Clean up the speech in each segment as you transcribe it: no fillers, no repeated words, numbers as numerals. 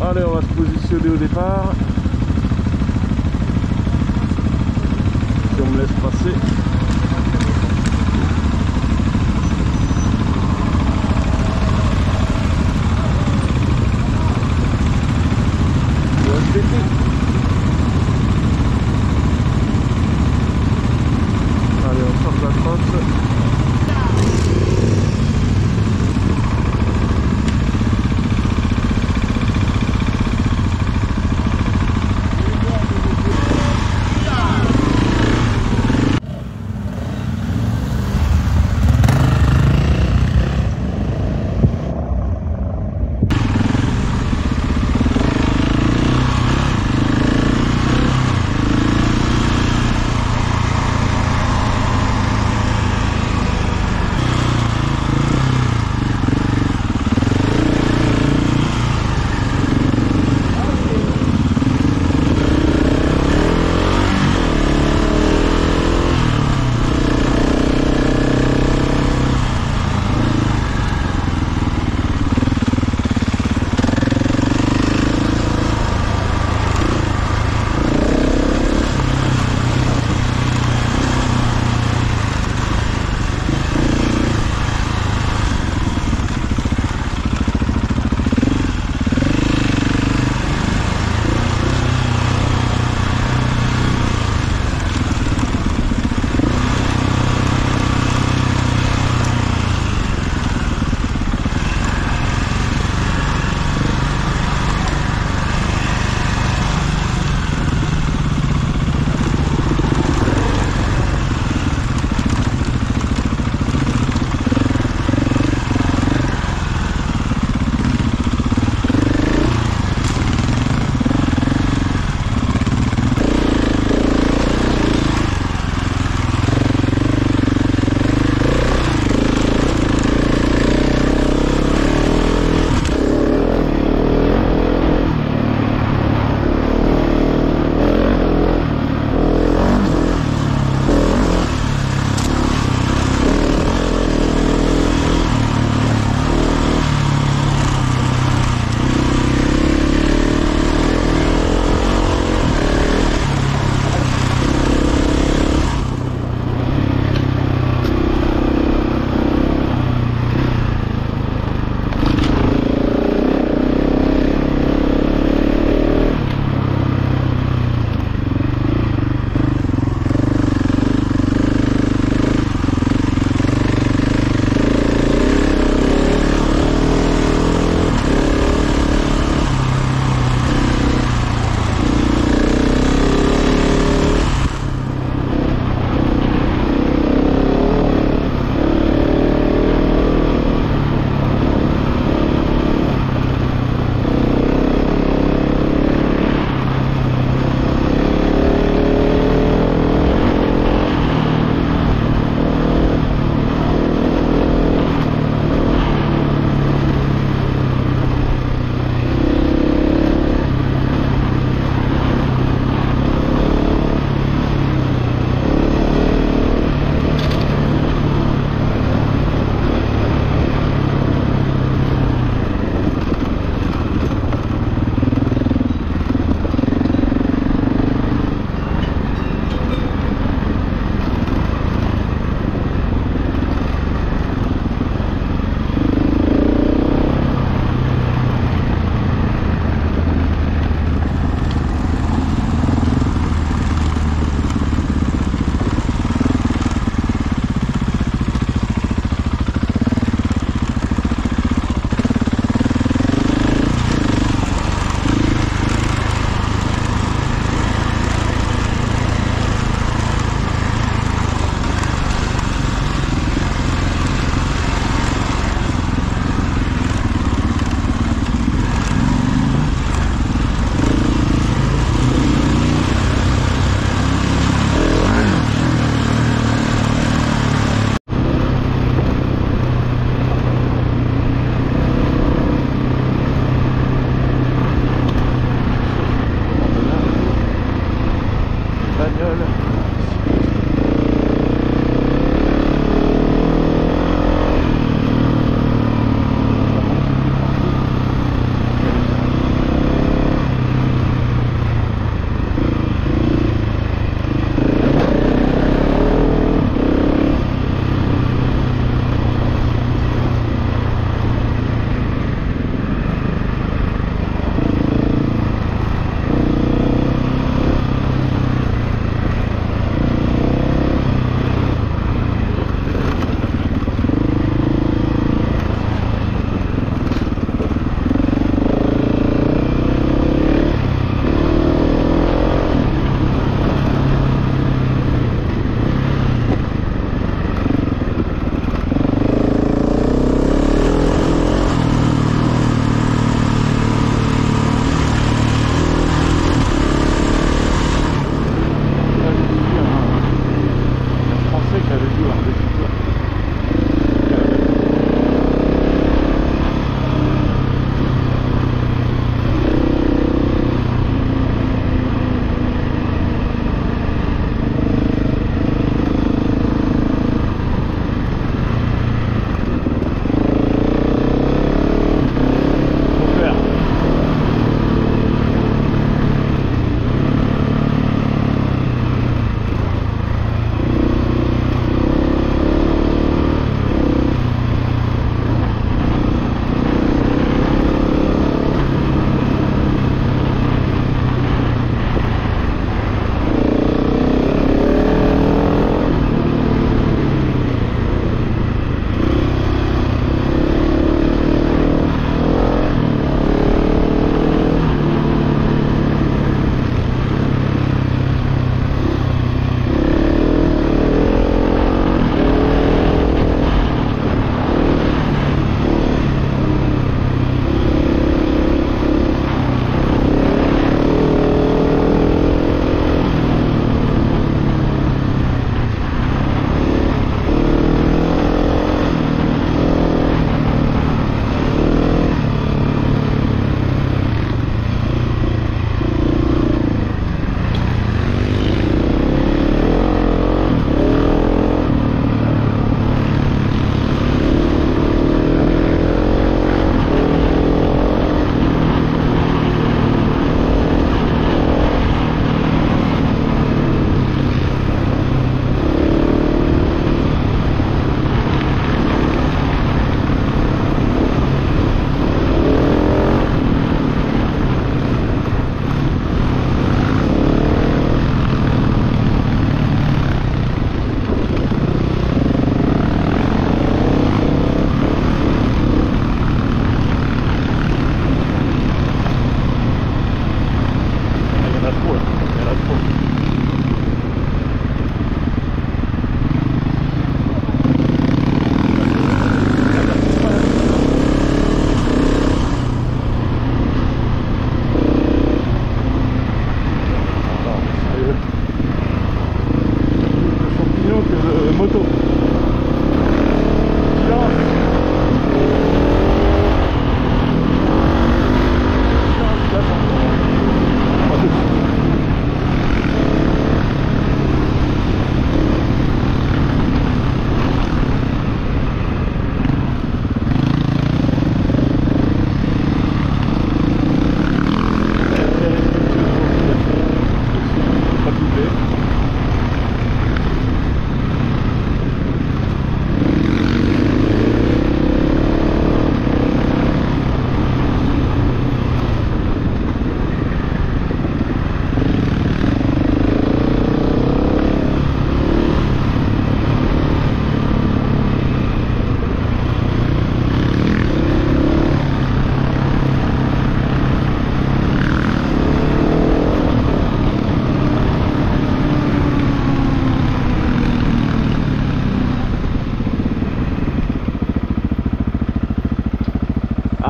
Allez, on va se positionner au départ. Si on me laisse passer. Allez, on sort de la crosse.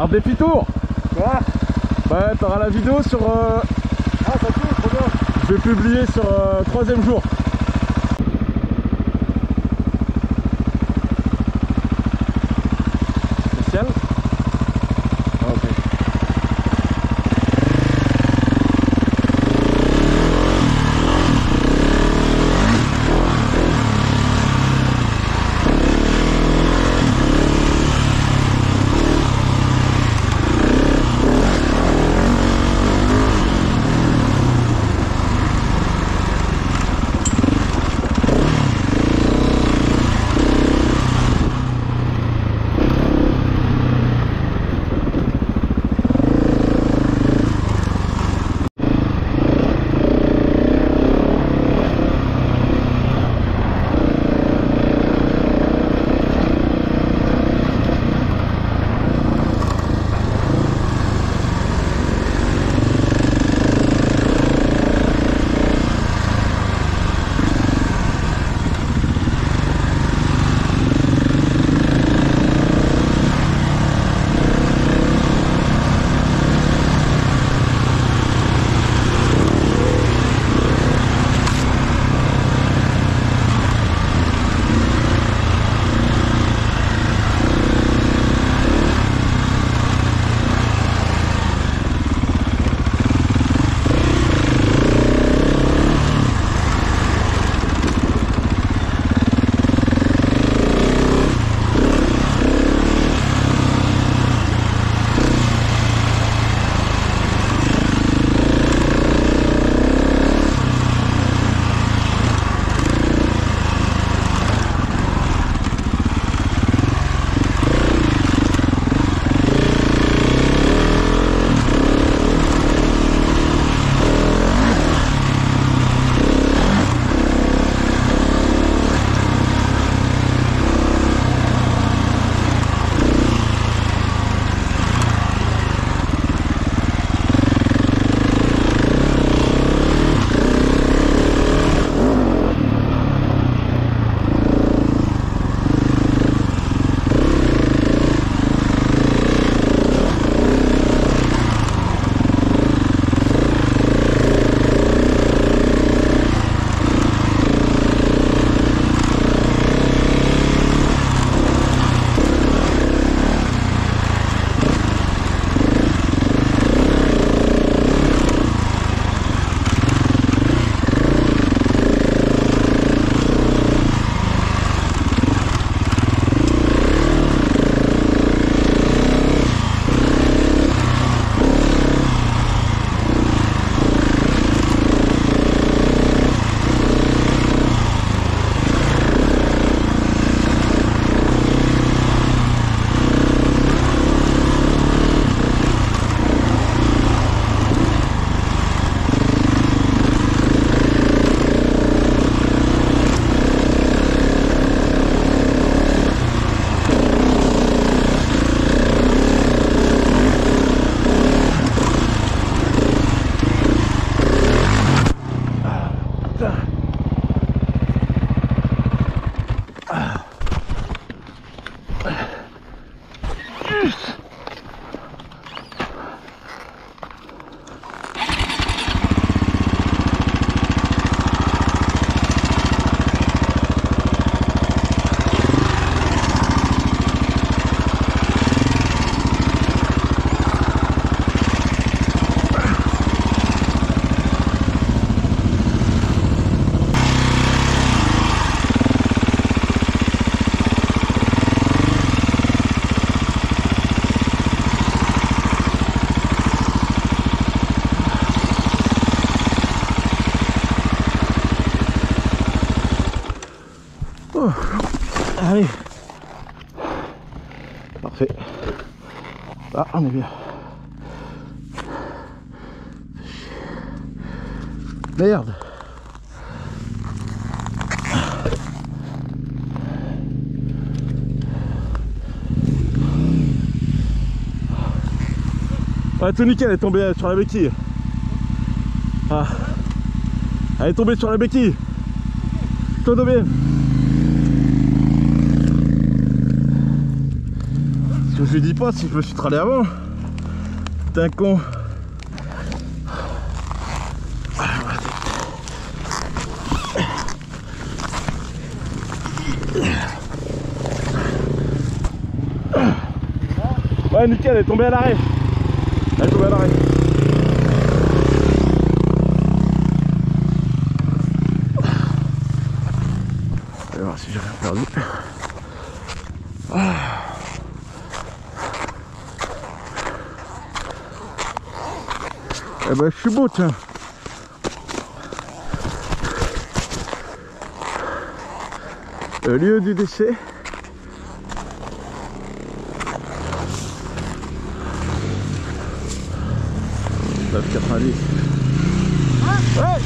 Alors défi-tour. Quoi? Ouais, t'auras la vidéo sur... Ah, ça tourne, trop bien. Je vais publier sur 3e jour. Spécial. Ah, ok. Oh. Allez. Parfait. Ah, on est bien. Merde. Ouais, tout nickel, elle est tombée sur la béquille. Ah. Elle est tombée sur la béquille. Todo bien. je lui dis pas si je me suis tralé avant. T'es un con. Ouais, nickel, elle est tombée à l'arrêt. Elle est tombée à l'arrêt. On va voir si j'ai rien perdu. Eh ben, je suis beau, tiens. Le lieu du décès. Neuf 90. Ouais.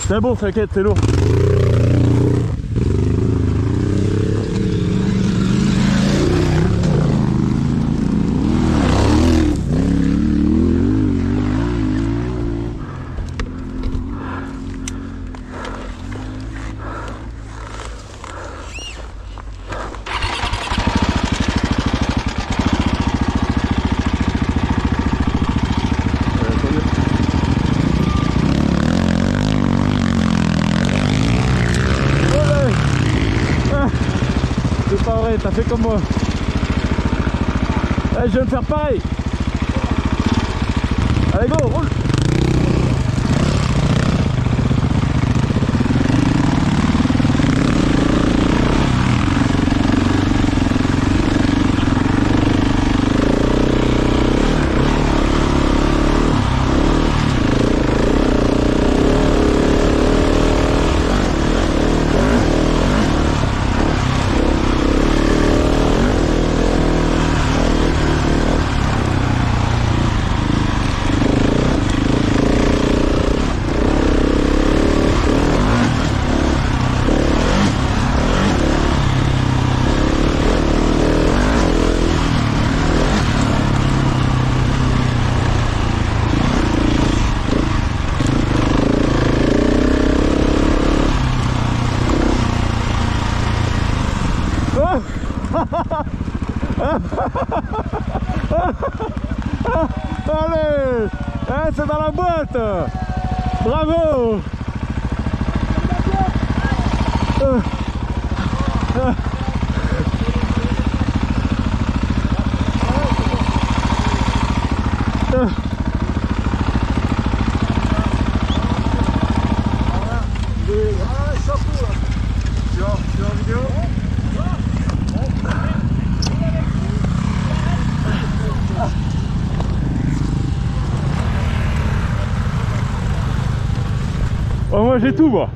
C'est bon, t'inquiète, c'est lourd. C'est pas vrai, t'as fait comme moi. Allez, je vais me faire pareil. Allez, go, roule. Allez, c'est dans la boîte. Bravo. Oh, moi j'ai tout, moi.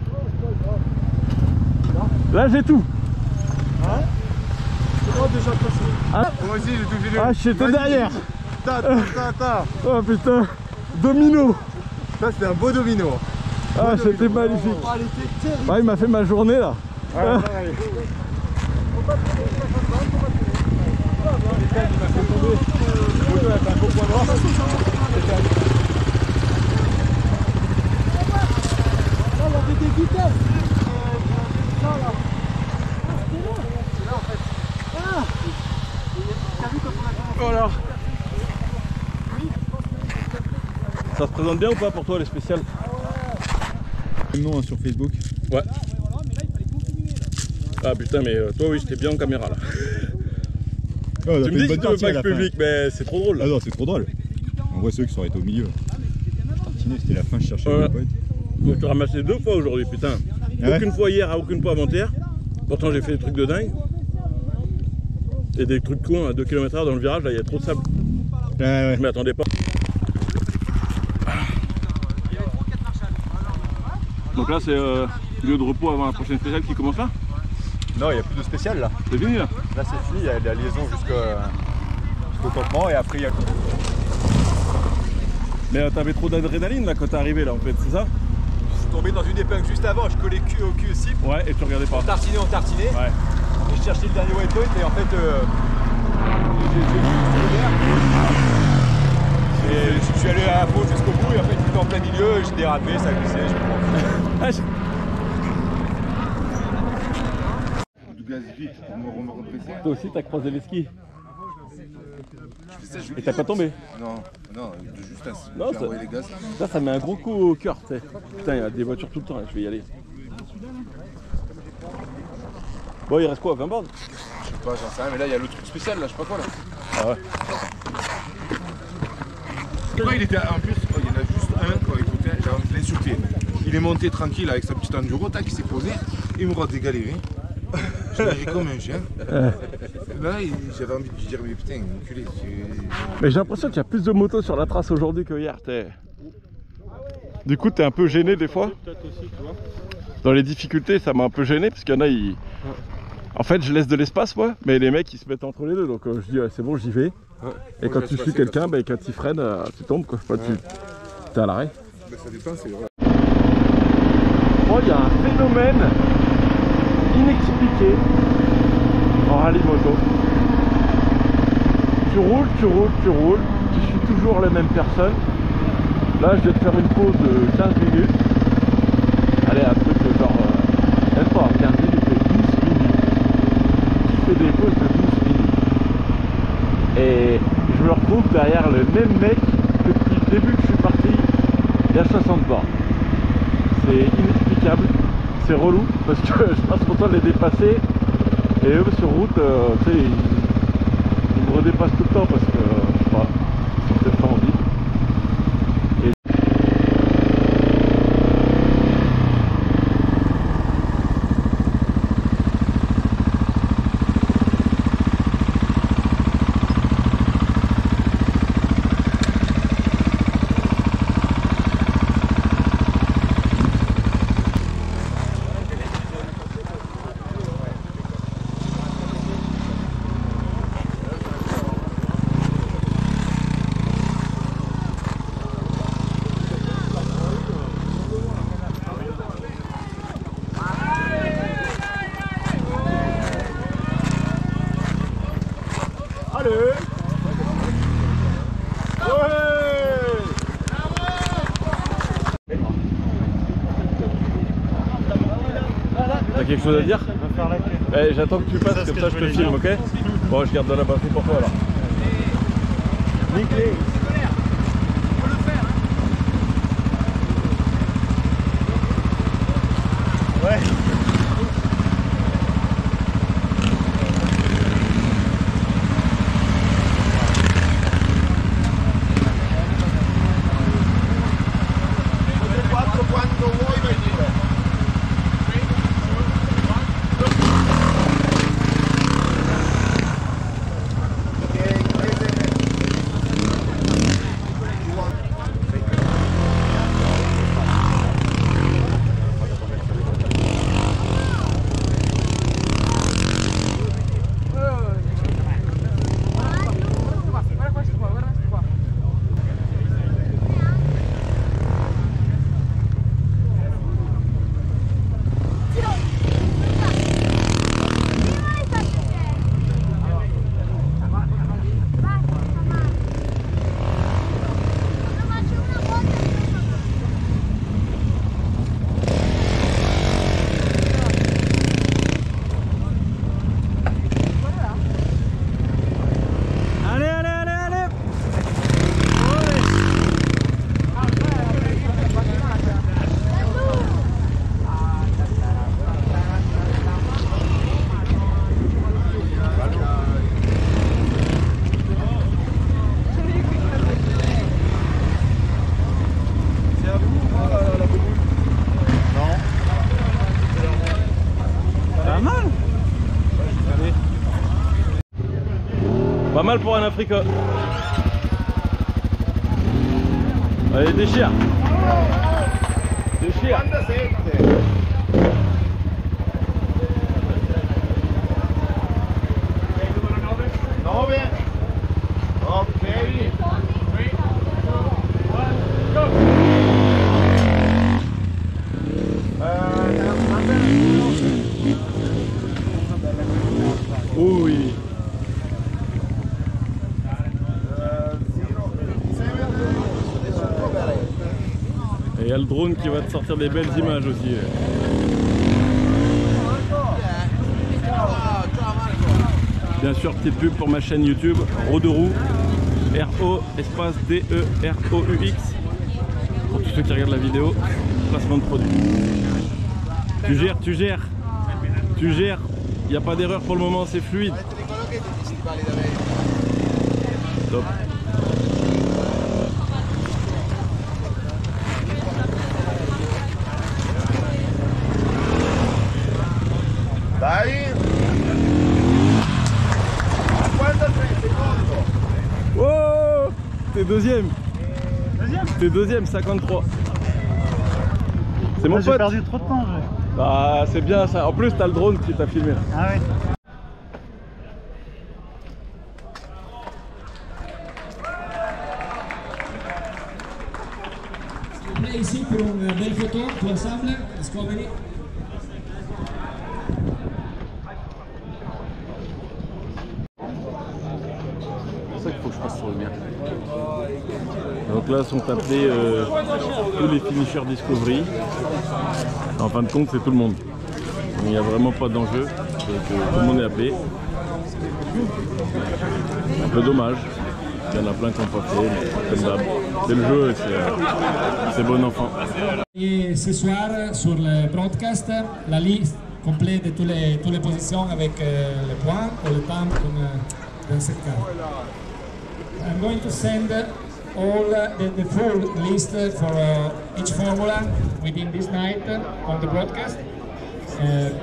Là j'ai tout. Ah, Moi aussi j'ai tout filé. ah, j'étais derrière. Ta. Oh putain, domino. Ça c'était un beau domino. Ah, c'était magnifique. Oh, elle était terrible. Ah, il m'a fait ma journée là. Ouais, pareil. Voilà. Ça se présente bien ou pas pour toi les spéciales? Non, sur Facebook. Ouais. Ah putain, mais toi oui, j'étais bien en caméra là. Oh, Tu me dis que tu veux pas que je publie, mais c'est trop drôle là. Ah non, c'est trop drôle. En vrai, ceux qui sont été au milieu. Tartiné, c'était la fin, je cherchais Ouais. le poète. Je te ramassé 2 fois aujourd'hui, putain. Ah ouais. Aucune fois hier, aucune fois avant-hier. Pourtant j'ai fait des trucs de dingue. Et des trucs cons à 2 km/h dans le virage, là il y a trop de sable. Ouais. Je m'y attendais pas. Donc là c'est lieu de repos avant la prochaine spéciale qui commence là. Non, il n'y a plus de spécial là. C'est fini là. Là c'est fini, il y a la liaison jusqu'au campement et après il y a... Mais t'avais trop d'adrénaline là quand t'es arrivé là en fait, c'est ça? Je suis tombé dans une épingle juste avant, je collais cul au cul aussi. Ouais, et tu regardais pas. On tartinait. Ouais. Et je cherchais le dernier waypoint et en fait j'ai vu et je suis allé à la faute jusqu'au bout et en fait j'étais en plein milieu, j'ai dérapé, ça glissait, je me prends. Du gaz vite pour me represser. Toi aussi t'as croisé les skis. Et t'as pas tombé? Non, de justesse. Non, J'ai ça- envoyé les gaz. Ça met un gros coup au cœur, tu sais. Putain, il y a des voitures tout le temps, là, je vais y aller. Bon, il reste quoi, 20 bornes? Je sais pas, j'en sais rien, mais là il y a le truc spécial, là, je sais pas quoi là. Ah ouais. Toi, il était en plus, il y en a juste un quand écoutait, j'ai envie de l'insulter. Il est monté tranquille avec sa petite enduro, tac, il s'est posé, il me regarde dégalérer. Je l'ai ri comme un chien. Là, j'avais envie de lui dire, mais putain, enculé. Mais j'ai l'impression qu'il y a plus de motos sur la trace aujourd'hui que hier. Du coup, t'es un peu gêné des fois. Dans les difficultés, ça m'a un peu gêné parce qu'il y en a, ils... En fait, je laisse de l'espace, moi, mais les mecs ils se mettent entre les deux, donc je dis c'est bon, j'y vais. Ouais. Et quand tu suis quelqu'un, bah, quand il freine, tu tombes quoi. Enfin, t'es à l'arrêt. Mais ça dépend, c'est vrai. Bon, il y a un phénomène inexpliqué en rallye moto. Tu roules, tu suis toujours les mêmes personnes. Là, je vais te faire une pause de 15 minutes. Allez, un truc genre, même pas 15 minutes, 12 minutes. Tu fais des pauses de 12 minutes. Et je me retrouve derrière le même mec que depuis le début que je suis parti, il y a 60 bornes. C'est inexplicable, c'est relou, parce que je passe mon temps de les dépasser. Et eux, sur route, tu sais, ils me redépassent tout le temps parce que, je sais pas, ils ont peut-être pas envie. T'as quelque chose à dire? Eh, j'attends que tu passes, comme ça je te filme, ok? Bon, je garde de la batterie pour toi alors. Nickel. Ouais. Pas mal pour un Africain. Allez, déchire. Déchire. Oh oui. Et il y a le drone qui va te sortir des belles images aussi. Bien sûr, petite pub pour ma chaîne YouTube, Roderou, R-O espace D-E-R-O-U-X. Pour tous ceux qui regardent la vidéo, placement de produit. Tu gères. Il n'y a pas d'erreur pour le moment, c'est fluide. Top. Oh, t'es deuxième. T'es deuxième, 53. C'est mon pote. J'ai perdu trop de temps. Bah c'est bien ça. En plus t'as le drone qui t'a filmé. Ah ouais. ici pour une belle photo tout ensemble. Est-ce qu'on venir? C'est ça qu'il faut que je passe sur le mien. Donc là sont appelés tous les finishers Discovery. En fin de compte, c'est tout le monde. Il n'y a vraiment pas d'enjeu. Tout le monde est appelé. Un peu dommage. Il y en a plein qui n'ont pas fait, mais comme d'hab. C'est le jeu, c'est bon enfant. Et ce soir, sur le broadcast, la liste complète de toutes les positions avec les points ou le temps comme dans cette carte. I'm going to send all the full list for each formula within this night on the broadcast.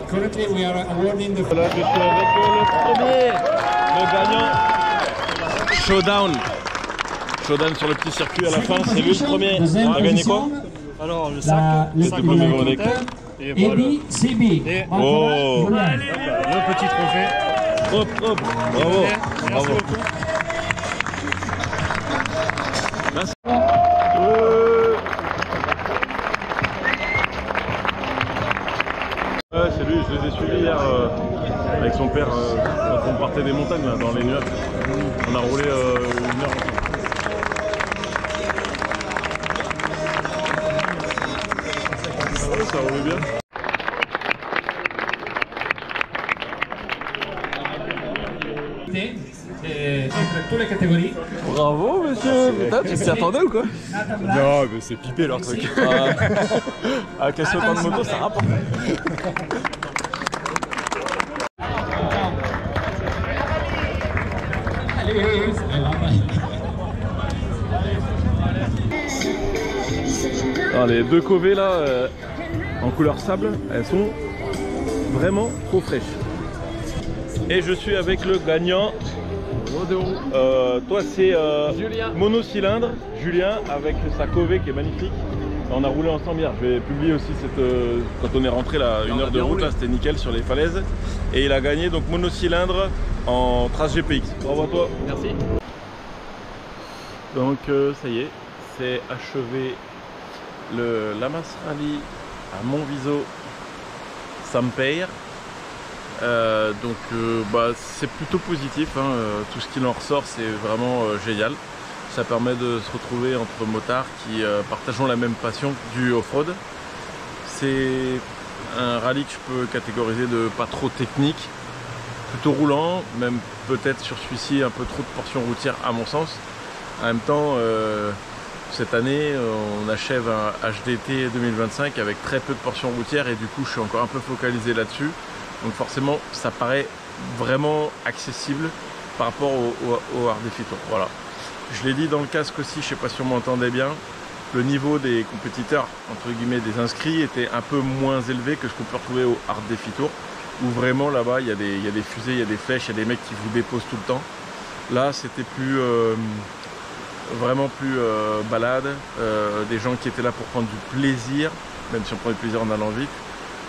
Currently we are awarding the... Voilà, je suis avec le premier, le gagnant. Showdown. Showdown sur le petit circuit à la fin, c'est lui le premier. On a gagné quoi? Alors le sac, le premier Véronique. et voilà. CB. Et oh, le petit trophée. hop, hop, bravo, Merci bravo. beaucoup. Merci. Ouais, c'est lui, je les ai suivis hier avec son père quand on partait des montagnes là, dans les nuages. On a roulé 1 heure ensemble. Ça roulait bien. Entre toutes les catégories. Bravo monsieur. Putain, tu t'y attendais ou quoi? Non, mais c'est pipé leur truc. Avec les sautants de moto, ça rapporte. Alors, les deux covées là en couleur sable, elles sont vraiment trop fraîches. Et je suis avec le gagnant. Toi c'est monocylindre, Julien, avec sa covée qui est magnifique. On a roulé ensemble hier, je vais publier aussi cette, quand on est rentré là, 1 heure de route, là c'était nickel sur les falaises. Et il a gagné donc monocylindre en trace GPX. Bravo à toi. Merci. Donc ça y est, c'est achevé le Lamas Rally à Montviso Sampaire. Bah, c'est plutôt positif, hein. Tout ce qu'il en ressort c'est vraiment génial. Ça permet de se retrouver entre motards qui partageons la même passion du off-road. C'est un rallye que je peux catégoriser de pas trop technique, plutôt roulant, même peut-être sur celui-ci un peu trop de portions routières à mon sens. En même temps, cette année on achève un HDT 2025 avec très peu de portions routières et du coup je suis encore un peu focalisé là-dessus. Donc forcément ça paraît vraiment accessible par rapport au Hard Défi Tour. Voilà. Je l'ai dit dans le casque aussi, je ne sais pas si on m'entendait bien, le niveau des compétiteurs, entre guillemets des inscrits, était un peu moins élevé que ce qu'on peut retrouver au Hard Défi Tour, où vraiment là-bas il y a des fusées, il y a des flèches, il y a des mecs qui vous déposent tout le temps. Là c'était plus vraiment plus balade, des gens qui étaient là pour prendre du plaisir, même si on prend du plaisir en allant vite,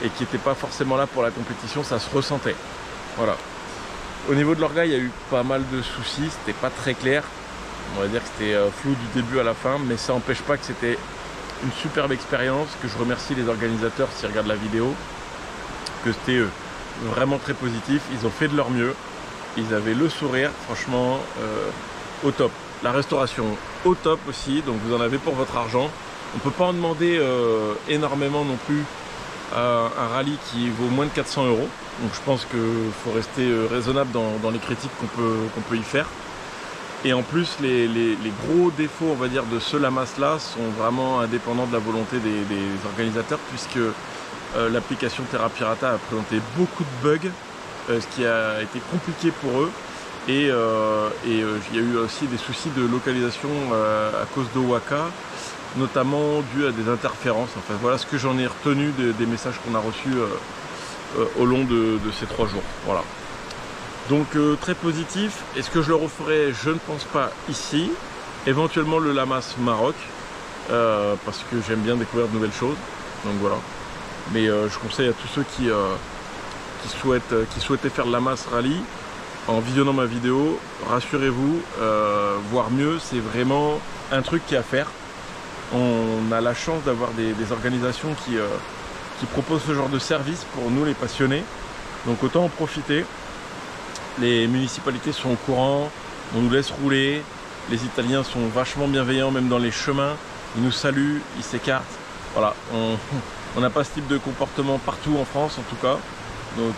et qui n'étaient pas forcément là pour la compétition, ça se ressentait. Voilà. Au niveau de l'orga, il y a eu pas mal de soucis, c'était pas très clair. On va dire que c'était flou du début à la fin, mais ça n'empêche pas que c'était une superbe expérience, que je remercie les organisateurs s'ils regardent la vidéo, que c'était vraiment très positif, ils ont fait de leur mieux, ils avaient le sourire, franchement au top. La restauration au top aussi, donc vous en avez pour votre argent. On ne peut pas en demander énormément non plus à un rallye qui vaut moins de 400 €. Donc je pense qu'il faut rester raisonnable dans les critiques qu'on peut y faire. Et en plus, les gros défauts, on va dire, de ce Lamas-là sont vraiment indépendants de la volonté des organisateurs, puisque l'application Terra Pirata a présenté beaucoup de bugs, ce qui a été compliqué pour eux. Et il y a eu aussi des soucis de localisation à cause d'Owaka, notamment dû à des interférences. Enfin, voilà ce que j'en ai retenu des messages qu'on a reçus au long de ces 3 jours. Voilà. Donc très positif. Est-ce que je le referai? Je ne pense pas ici. Éventuellement le Lamas Maroc, parce que j'aime bien découvrir de nouvelles choses. Donc voilà. Mais je conseille à tous ceux qui souhaitaient faire le Lamas Rally, en visionnant ma vidéo, rassurez-vous, voire mieux, c'est vraiment un truc qui est à faire. on a la chance d'avoir des organisations qui proposent ce genre de service pour nous les passionnés. Donc autant en profiter. Les municipalités sont au courant, on nous laisse rouler. Les Italiens sont vachement bienveillants, même dans les chemins. Ils nous saluent, ils s'écartent. Voilà, on n'a pas ce type de comportement partout en France en tout cas. Donc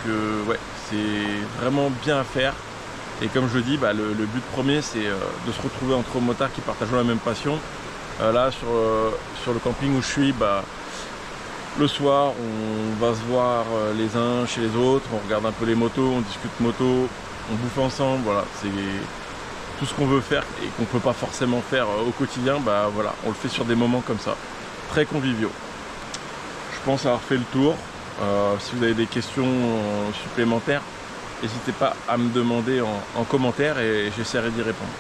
ouais, c'est vraiment bien à faire. Et comme je dis, bah, le but premier c'est de se retrouver entre motards qui partagent la même passion. Là sur le camping où je suis, bah, le soir on va se voir les uns chez les autres, on regarde un peu les motos, on discute moto, on bouffe ensemble, voilà, c'est tout ce qu'on veut faire et qu'on ne peut pas forcément faire au quotidien, bah voilà, on le fait sur des moments comme ça, très conviviaux. Je pense avoir fait le tour. Si vous avez des questions supplémentaires, n'hésitez pas à me demander en commentaire et j'essaierai d'y répondre.